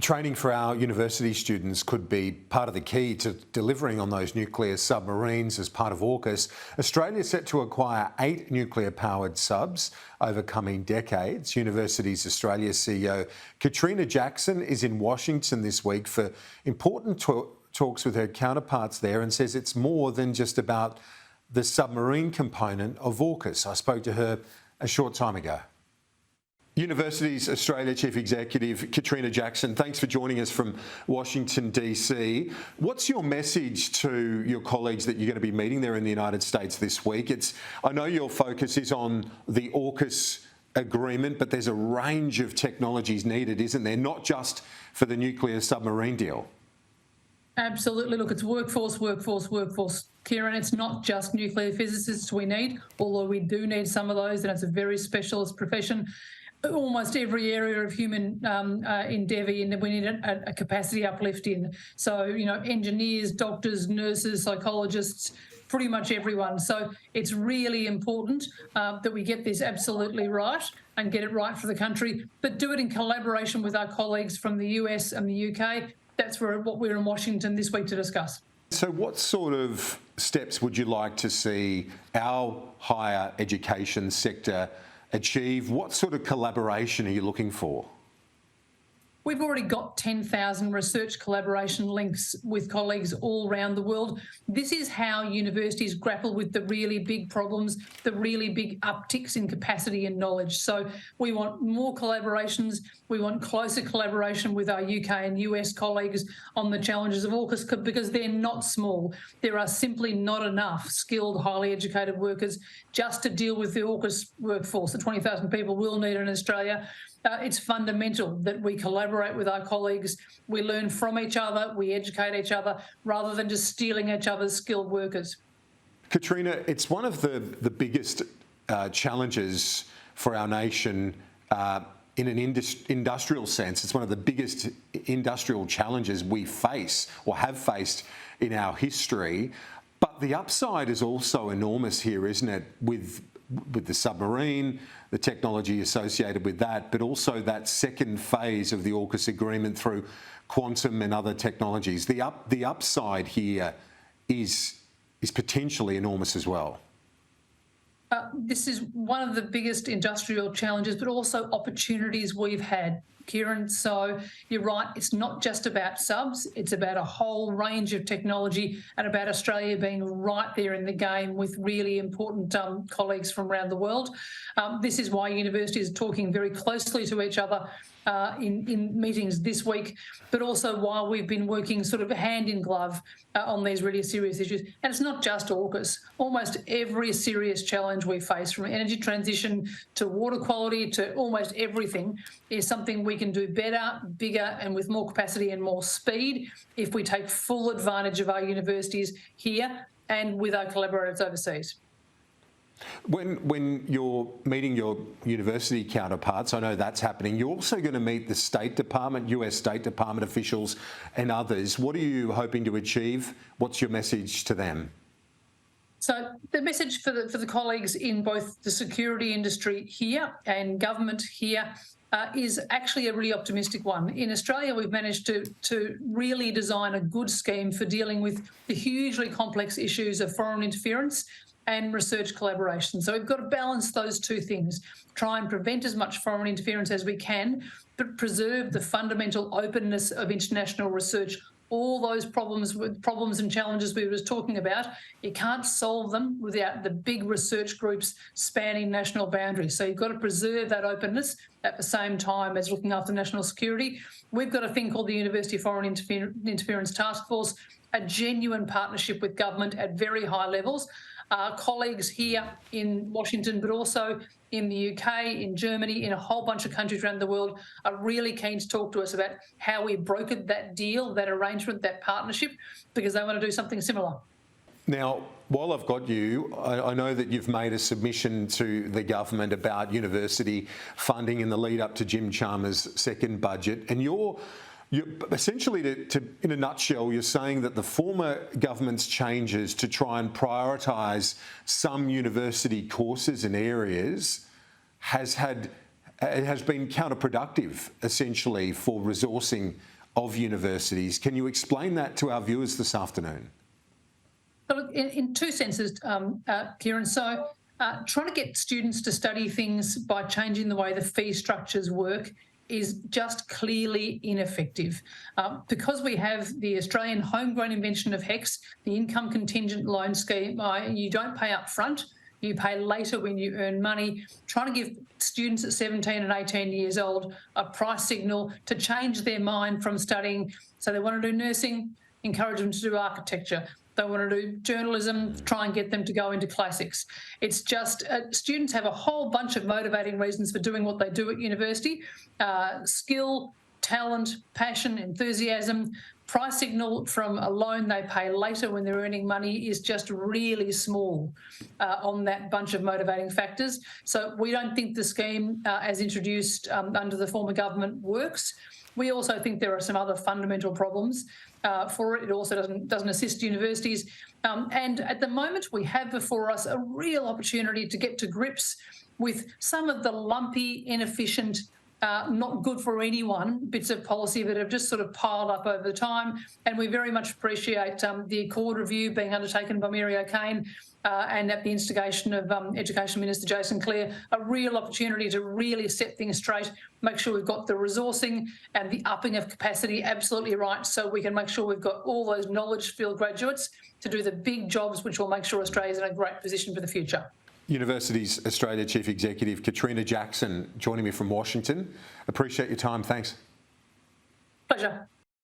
Training for our university students could be part of the key to delivering on those nuclear submarines as part of AUKUS. Australia is set to acquire 8 nuclear-powered subs over coming decades. Universities Australia CEO Katrina Jackson is in Washington this week for important talks with her counterparts there and says it's more than just about the submarine component of AUKUS. I spoke to her a short time ago. Universities Australia Chief Executive Katrina Jackson, thanks for joining us from Washington, DC. What's your message to your colleagues that you're going to be meeting there in the United States this week? I know your focus is on the AUKUS agreement, but there's a range of technologies needed, isn't there? Not just for the nuclear submarine deal. Absolutely. Look, it's workforce. Kieran, it's not just nuclear physicists we need, although we do need some of those, and it's a very specialist profession. Almost every area of human endeavour, we need a capacity uplift in. So, engineers, doctors, nurses, psychologists, pretty much everyone. So it's really important that we get this absolutely right and get it right for the country, but do it in collaboration with our colleagues from the US and the UK. That's what we're in Washington this week to discuss. So what sort of steps would you like to see our higher education sector achieve? What sort of collaboration are you looking for? We've already got 10,000 research collaboration links with colleagues all around the world. This is how universities grapple with the really big problems, the really big upticks in capacity and knowledge. So we want more collaborations. We want closer collaboration with our UK and US colleagues on the challenges of AUKUS because they're not small. There are simply not enough skilled, highly educated workers just to deal with the AUKUS workforce, the 20,000 people we'll need in Australia. It's fundamental that we collaborate with our colleagues, we learn from each other, we educate each other, rather than just stealing each other's skilled workers. Katrina, it's one of the biggest challenges for our nation in an industrial sense. It's one of the biggest industrial challenges we face or have faced in our history. But the upside is also enormous here, isn't it, with the submarine, the technology associated with that, but also that second phase of the AUKUS agreement through quantum and other technologies. The upside here is potentially enormous as well. This is one of the biggest industrial challenges, but also opportunities we've had, Kieran. So you're right, it's not just about subs, it's about a whole range of technology and about Australia being right there in the game with really important colleagues from around the world. This is why universities are talking very closely to each other in meetings this week, but also while we've been working sort of hand in glove on these really serious issues. And it's not just AUKUS. Almost every serious challenge we face, from energy transition to water quality to almost everything, is something we can do better, bigger, and with more capacity and more speed if we take full advantage of our universities here and with our collaborators overseas. When you're meeting your university counterparts, I know that's happening, you're also going to meet the State Department, US State Department officials and others. What are you hoping to achieve? What's your message to them? So the message for the colleagues in both the security industry here and government here is actually a really optimistic one. In Australia, we've managed to really design a good scheme for dealing with the hugely complex issues of foreign interference and research collaboration. So we've got to balance those two things, try and prevent as much foreign interference as we can, but preserve the fundamental openness of international research. All those problems and challenges we were just talking about, you can't solve them without the big research groups spanning national boundaries. So you've got to preserve that openness at the same time as looking after national security. We've got a thing called the University Foreign Interference Task Force, a genuine partnership with government at very high levels. Our colleagues here in Washington, but also in the UK, in Germany, in a whole bunch of countries around the world, are really keen to talk to us about how we brokered that deal, that arrangement, that partnership, because they want to do something similar. Now, while I've got you, I know that you've made a submission to the government about university funding in the lead up to Jim Chalmers' second budget, and you're essentially, in a nutshell, you're saying that the former government's changes to try and prioritise some university courses and areas has been counterproductive, essentially, for resourcing of universities. Can you explain that to our viewers this afternoon? But in two senses, Kieran. So trying to get students to study things by changing the way the fee structures work is just clearly ineffective. Because we have the Australian homegrown invention of HECS, the income contingent loan scheme, you don't pay up front, you pay later when you earn money. Trying to give students at 17 and 18 years old a price signal to change their mind from studying, so they want to do nursing, encourage them to do architecture. They want to do journalism, try and get them to go into classics. It's just students have a whole bunch of motivating reasons for doing what they do at university. Skill, talent, passion, enthusiasm. Price signal from a loan they pay later when they're earning money is just really small on that bunch of motivating factors. So we don't think the scheme as introduced under the former government works. We also think there are some other fundamental problems for it. It also doesn't assist universities. And at the moment, we have before us a real opportunity to get to grips with some of the lumpy, inefficient, not good for anyone bits of policy that have just sort of piled up over time. And we very much appreciate the Accord review being undertaken by Mary O'Kane and at the instigation of Education Minister Jason Clare, a real opportunity to really set things straight, make sure we've got the resourcing and the upping of capacity absolutely right, so we can make sure we've got all those knowledge-filled graduates to do the big jobs which will make sure Australia's in a great position for the future. Universities Australia Chief Executive Katrina Jackson joining me from Washington. Appreciate your time. Thanks. Pleasure.